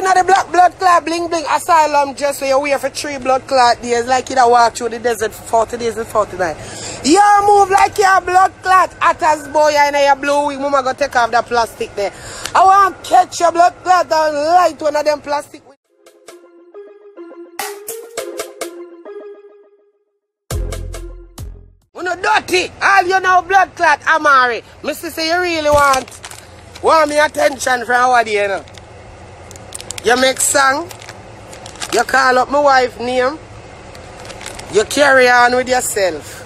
in the black blood clot bling bling asylum just so you wait for 3 blood clot days like you walk through the desert for 40 days and 40 nights. You move like your blood clot at as boy and your blue wig. Mama go take off the plastic there. I want to catch your blood clot and light one of them plastic. You know dirty. All you know blood clot Amari. Mr. say you really want me attention from our day, you know. You make song, you call up my wife name, you carry on with yourself.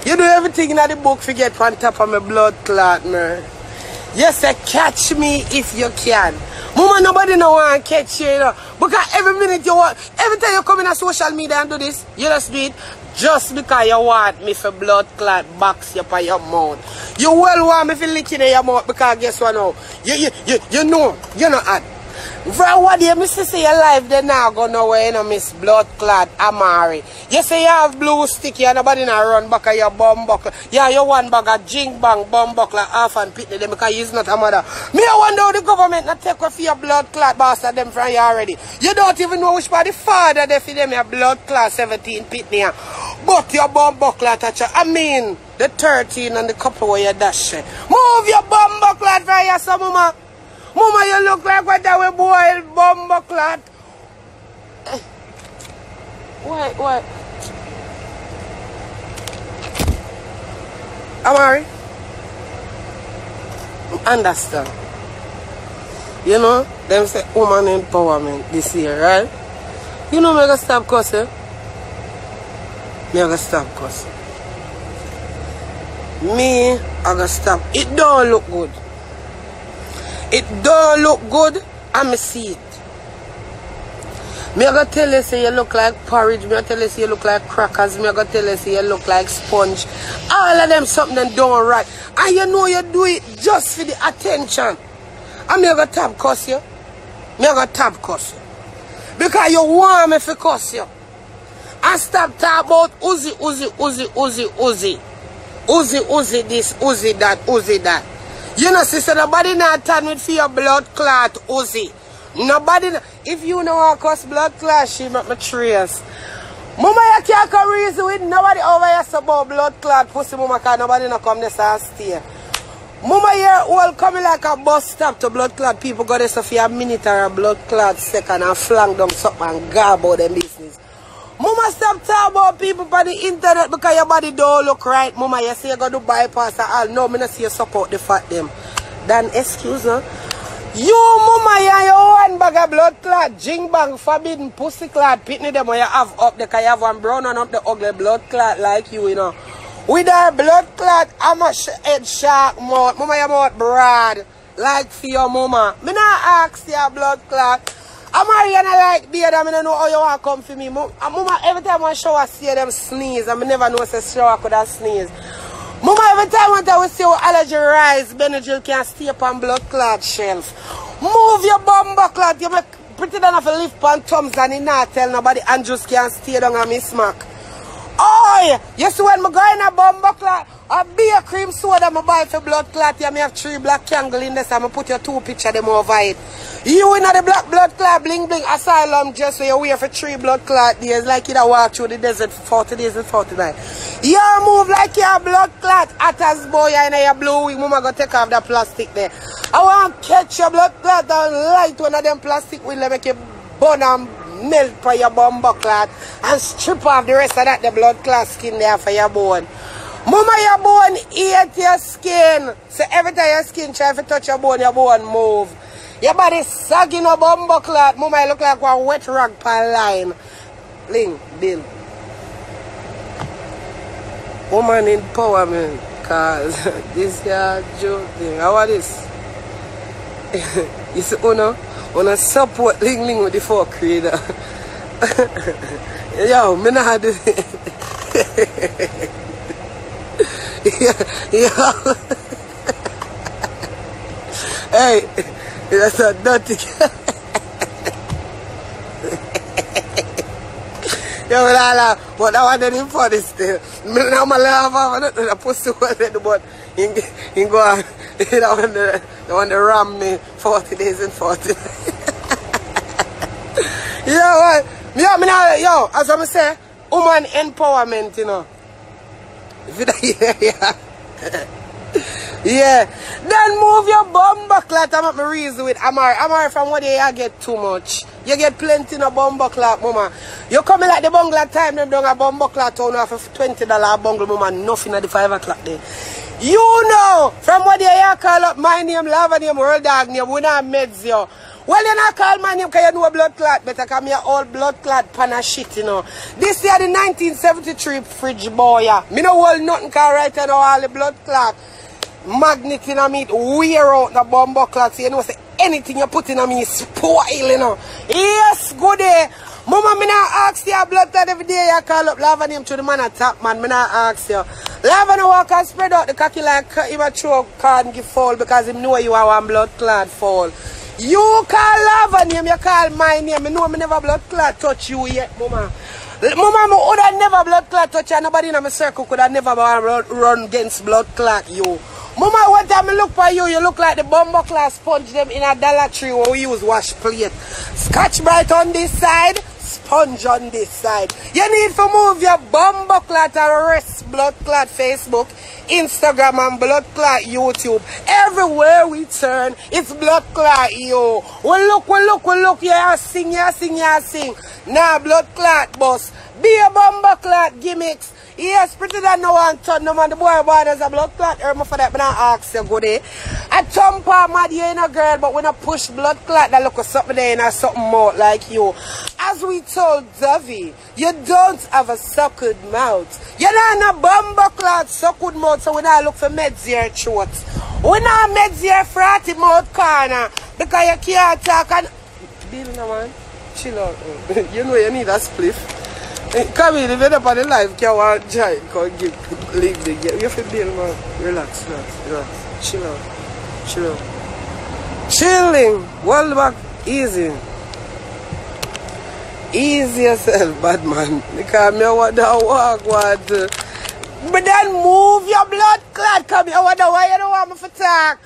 You do everything in the book to get on top of my blood clot, man. You say catch me if you can. Mama, nobody no want to catch you, you know. Because every minute you want, every time you come in on social media and do this, you just do it just because you want me for blood clot box you by your mouth. You well want me for licking in your mouth because guess what now? You know, you're not at. For what you miss say your life then now go nowhere, you know, miss blood clot Amari. You say you have blue sticky and nobody not run back of your bum buckle. Yeah, you one bag of jing bang bum buckle half and pitney them because he's not a mother. Me I wonder how the government not take off your blood clot bastard them from you already. You don't even know which part the father they feed them your blood clot 17 pitney. But your bum buckle touch. I mean the 13 and the couple where you dash. Move your bum buckle from your son, mama. Mama, you look like what that we boil bumbo clot. What? Amari? Understand. You know, them say woman empowerment this year, right? You know me gonna stop cussing. Me gonna stop cussing. Me I gonna stop. It don't look good. It don't look good, and me see it. Me I gonna tell you say you look like porridge, me I tell you say you look like crackers, me I gonna tell you say you look like sponge. All of them something that don't right. And you know you do it just for the attention. And me I gonna tap cuss you. Me I gonna tap cuss you. Because you want me to cuss you. And stop talking about Uzi this, Uzi that. You know, sister, nobody not turn with for your blood clot, Uzi. Nobody, if you know how cause blood clot, she make me trace. Mama, you can't come reason with nobody over here about blood clot, pussy mama, because nobody not come this and stay. Mama, you're all coming like a bus stop to blood clot. People go there so for a minute or a blood clot second and flank them something and go about them business. Mama, stop talking about people on the internet because your body don't look right. Mama, you say you go to bypass and all. No, I don't see you support the fat them. Then, excuse me. You, mama, you have your one bag of blood clot, jing bang, forbidden, pussy clot, pitney them when you have up there because you have one brown and up the ugly blood clot like you know. With our blood clot, I'm a head shark mouth. Mama, your mouth broad. Like for your mama. Me not ask your blood clot. Amari, you like beard, I don't know how you want to come for me. Mama, every time I shower, see them sneeze. I never know if a shower could have sneeze. Mama, every time I see how allergy rise, Benadryl can stay up on blood clot shelf. Move your bumbo clot. You make pretty enough to lift on thumbs and you not tell nobody and just can't stay down on me smack. Oh, you see when I go in a bumbo clot, a beer cream soda I buy for blood clot, you have 3 black candles in this and I put your 2 pictures them over it. You in the black blood clot bling bling asylum just so you wait for 3 blood clot days like you walk through the desert for 40 days and 40 nights. You move like your blood clot at as boy and your blue wig. Mama go take off the plastic there. I want to catch your blood clot and light one of them plastic will make you burn and melt for your bumbo clot and strip off the rest of that the blood clot skin there for your bone. Mama, your bone eat your skin. So every time your skin try to touch your bone move. Your body sagging a bumbo clot. Mama, you look like one wet rag per line. Ling, Bill. Woman empowerment. Cause this guy joke thing. How are this? You see, Una support Ling with the 4 creator. Yo, me not do it. Yo. Hey, that's a dirty Yo, I laugh, but I want them for this still. Now I laugh, I post to it, but he go on. The one that ram me 40 days and 40. Yo, yo, as I say, woman empowerment, you know. Yeah. Yeah. Then move your bumbleclot and make me reason with Amari. Amari, from what you get too much. You get plenty of bumbleclot, mama. You come like the bungalow time, them down a bumbleclot town for $20 bungle, mama, nothing at the 5 o'clock there. You know, from what you call up my name, lava name, world dog name, we not meds you. Well, you not call my name because you know a blood clot, better come here all blood clot pan of shit, you know. This year the 1973 fridge boy, yeah. Me no hold nothing cause right now all the blood clot. Magnet in a meat, wear out the bumbo clot, so you know say anything you put in a me spoil, you know. Yes, good day. Mama, me not ask you blood clot every day you call up lava name to the man at top, man. Me not ask you. Lava no walk and spread out the cocky like him a throw card and give fall because him know you are one blood clot fall. You call lava name, you call my name. I know me never blood clot touch you yet, mama. Mama, me would have never blood clot touch you. Nobody in my circle could have never run against blood clot you. Mama, one time I look for you, you look like the bumbo class sponge them in a Dollar Tree where we use wash plate. Scotch Brite on this side, sponge on this side. You need to move your bumbo clot and rest blood clot Facebook, Instagram and blood clot YouTube. Everywhere we turn, it's blood clot you. We look, yeah, sing. Nah, blood clot boss. Be a bumbo clot gimmicks. Yes, Pretti Don no one turn no man. The boy born as a blood clot. Erma for that, but I ask you good day. I jump on mad, you ain't a girl, but when I push blood clot, that look at something there and something more like you. As we told Dovey, you don't have a suckled mouth. You're not in a bumbo clot suckled mouth, so we not look for meds here throat. We not meds here fratty mouth corner because you can't talk and deal no man. Chill out. You know you need a spliff. Come in, if you're up on the life, you want to join, come give, leave the game. You feel deal, man. Relax. Chill out. Chilling. World back, easy. Easy yourself, bad man. Because I want to walk, but then move your blood clot. Come here, I wonder why you don't want me to talk.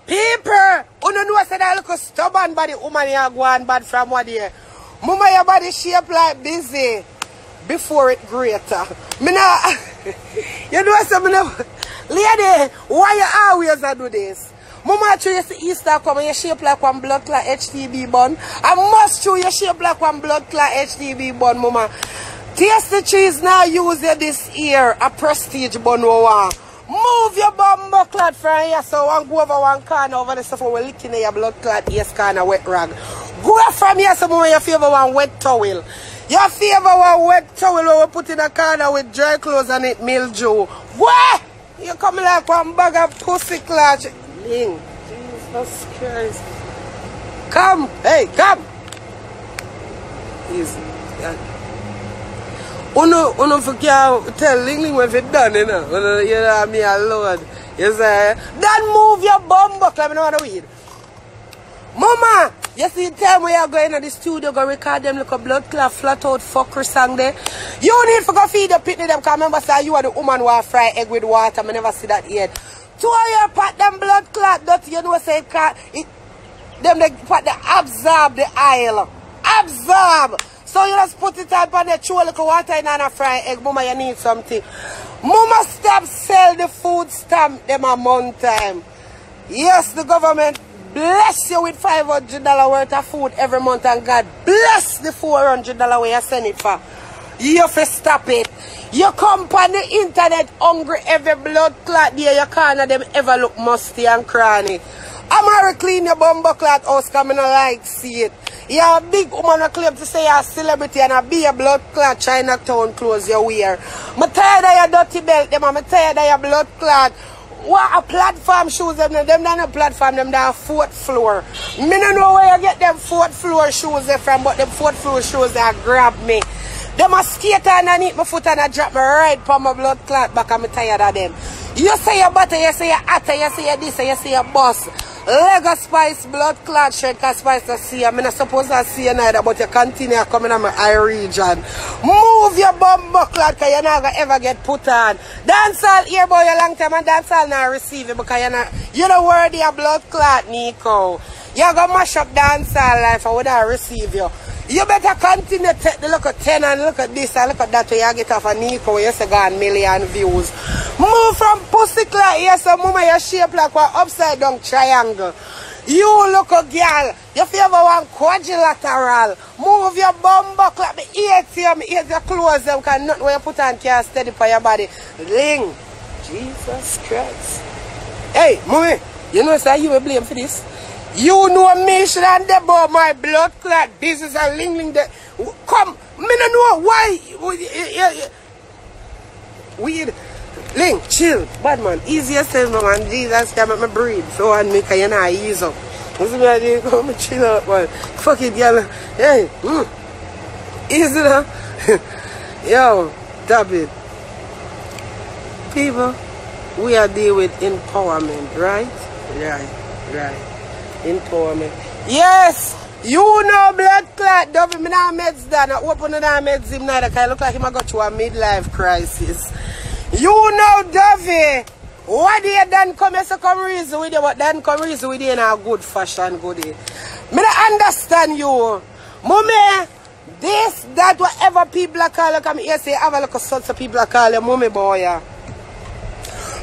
People, you don't know I said I look stubborn body, woman you go on bad from what here. Mama, your body shape like busy. Before it greater. Me nah, you know something? Lady, why you always do this? Mama, show you see Easter come and you shape like one blood clot HTB bun. I must show you shape like one blood clot HTB bun, mama. Taste the cheese now use this year, a prestige bun. Move your bumbo clot from here so one go over one corner over the stuff we're licking your blood clot, yes, corner wet rag. Go from here so mama you favor one wet towel. Your favor one wet towel where we put in a corner with dry clothes and it mildew. What? You come like one bag of pussy clutch. Jesus Christ. Come. Hey, come. Easy. Uno forget tell Ling when it's done, you know. You know me alone. You say, don't move your bumbo club, you know what I mean? Mama! You see the time when you're going to the studio, go record them like a blood clot, flat out fucker song there. You need to go feed the pitney them, because remember, say you are the woman who are fry egg with water. I never see that yet. Two of your pot them blood clot, that you know say them the pot the absorb the oil. Absorb! So you just put it up on the chew a little water in and a fry egg. Mama, you need something. Mama, stop sell the food stamp them a month time. Yes, the government bless you with $500 worth of food every month, and God bless the $400 where you send it for. You have to stop it. You come on the internet hungry every blood clot there, you can't them ever look musty and cranny. Amari clean your bumbo clot house because I don't like see it. You're a big woman who claim to say you're a celebrity and a be a blood clot Chinatown clothes you wear. I'm tired of your dirty belt, them. I'm tired of your blood clot. What a platform shoes them not a platform, them down 4th floor. Me don't know where you get them 4th floor shoes from, but them 4th floor shoes that grab me. Them a skate underneath my foot and I drop me right from my blood clot back. I'm tired of them. You say you're butter, you say you're hotter, you say you're this, you say you're boss. Lego Spice blood clot shirt, cause Spice to see you. I'm not supposed to see you neither, but you continue coming on my eye region. Move your bumbo clot, cause you're not gonna ever get put on. Dancehall here boy a long time and dancehall not receive it because you're not worthy of blood clot, Nico. You're gonna mash up dancehall life and we don't receive you. You better continue to take the look at 10 and look at this and look at that where you get off a Nico where you say got 1 million views. Move from pussy clock here, so mama you shape like an upside down triangle. You look a girl, you feel one quadrilateral. Move your bum buck like me eat your clothes them because nothing where you put on can steady for your body. Ling. Jesus Christ. Hey, mommy, you know sir, you will blame for this. You know me should have about my blood clot business and ling that. Come, me don't know why. Weird. Ling, chill. Bad man. Easier says man. Jesus can make me breathe. So and make you not ease up. What's the matter? Come chill out, man. Fuck it, girl. Hey. Easy now. Yo, stop it. People, we are dealing with empowerment, right? Right. Empowerment. Yes! You know blood clot. Dovey, me not meds done. I open the meds him now. That look like him I got to a midlife crisis. You know Dovey. What they done come here so come reason with you, but then come reason with you in a good fashion, good day. Me don't understand you. Mommy, this, that, whatever people call you, come here say, have a look at such people call you, mommy boy.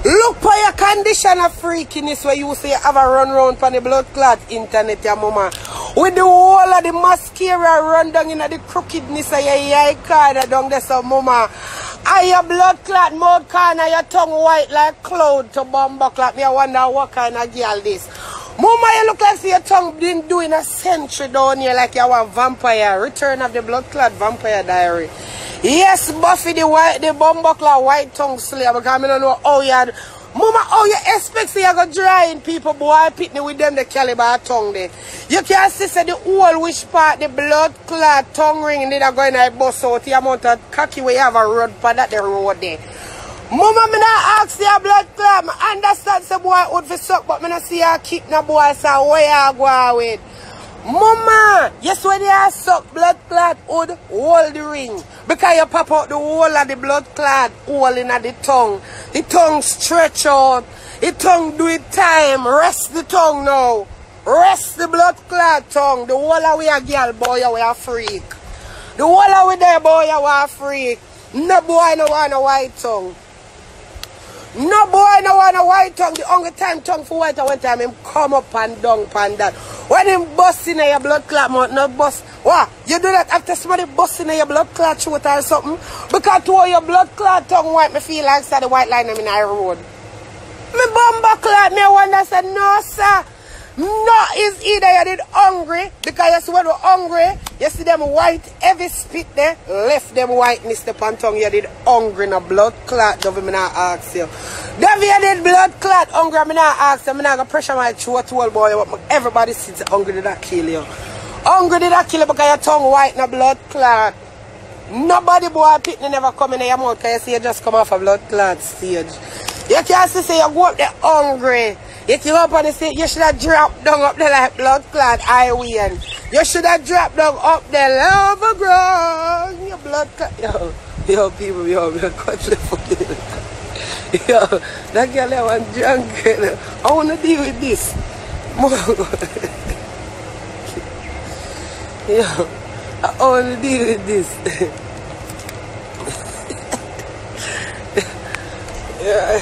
Look for your condition of freakiness where you say you have a run round for the blood clot internet, your mama. With the whole of the mascara run down in the crookedness of your eye corner down there, so mama. And your blood clot mouth corner, your tongue white like cloud to bumbuck like me. I wonder what kind of girl this. Mama, you look like your tongue been doing a century down here like you want vampire. Return of the blood clot vampire diary. Yes, Buffy the bumbuckler white tongue slayer because I don't know how you had. Mama, how you expect you go drying people boy pitney with them the caliber tongue there. You can see say the whole which part the blood clot tongue ring and then going to bust out the amount of cocky where you have a road for that the road there. Mama, me not ask your blood clot. I understand the boy would for suck, but me not see you keep no boy so where you go with. Mama, yes when you suck blood clot would hold the ring. Because you pop out the whole of the blood clot hole in the tongue. The tongue stretch out. The tongue do it time. Rest the tongue now. Rest the blood clot tongue. The whole of we a girl boy you a freak. The whole of we there boy you a freak. No boy no want a white tongue. No boy no want a white tongue. The only time tongue for white one time him come up and down pan that. When him bust in your blood clot mouth, no bust. What? You do that after somebody bust in your blood clot throat or something? Because to your blood clot tongue white, me feel like the white line in the road. Me bumba clot, me wonder say no sir. No, it's either you did hungry, because you see when you're hungry, you see them white, heavy spit there, left them whiteness the pan tongue, you did hungry, no blood clot, Dovey, me not ask you. Dovey, you did blood clot, hungry, me not ask you, me not gonna pressure my throat, old boy, everybody sits hungry, did that kill you? Hungry did that kill you because your tongue white, no blood clot. Nobody boy pitney never come in your mouth, because you see you just come off a blood clot stage. You can't say you go up there hungry. If you up on the stage, you should have dropped down up there like blood clot highway. You should have dropped down up there, love grown. Your blood clot. Yo, people, yo, cut the fucking. Yo, that girl there was drunk. I want to deal with this. Yo, I want to deal with this. Yeah.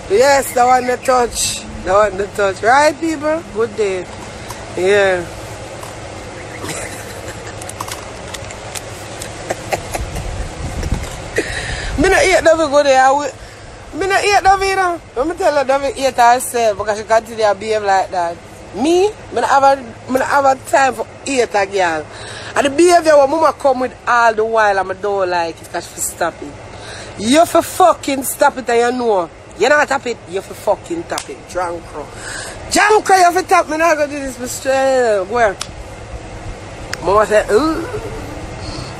Yes, the one to touch. The one to touch. Right, people? Good day. Yeah. Me not eat Dovey go there. Me not eat Dovey, you know. Let me tell her Dovey eat herself because she continue to behave like that. Me not have a time for eat a girl. And the behavior when mama come with all the while and I don't like it because she stop it. You have to fucking stop it and you know. You not tap it, you have to fucking tap it. Drunk crow. Drunk crow, you have to tap me. Now go do this for straight. Where? Mama said, ooh.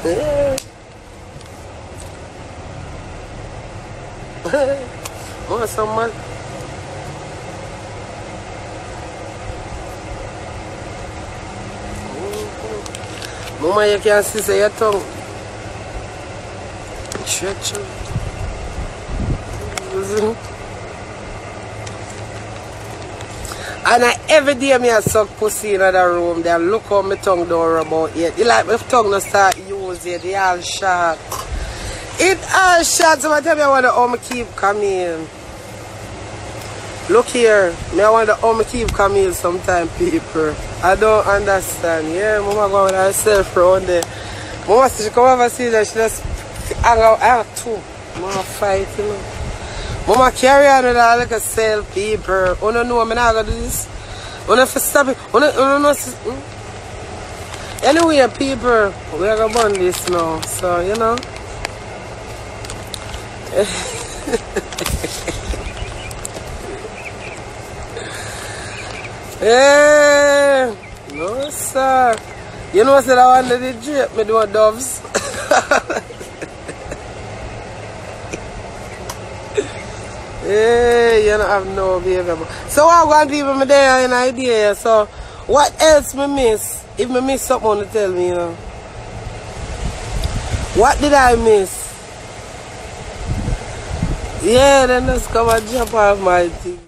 Yeah. Mama some man. Mama, you can see say your tongue. Stretch out. And every day me I suck pussy in the room. They look how my tongue don't rub out yet. You like my tongue not start use it. They all short. It all short. Sometimes I wonder how me keep coming. Look here. I wonder how me keep coming sometimes, people. I don't understand. Yeah, mama go with herself around there. Mama she come over see that she just hang out too. Mama fight, you know. Mama carry on with her like a cell, people. You don't know I'm not going to do this. You don't stop it. You don't know. Anyway, people, we are going to burn this now. So, you know. Hey, no, sir. You know what I wanted to drip? Me do doves. Hey, you don't have no behavior. So I'm going to give me there an idea. So what else me miss? If me miss something to tell me, you know. What did I miss? Yeah, then just come and jump off my thing.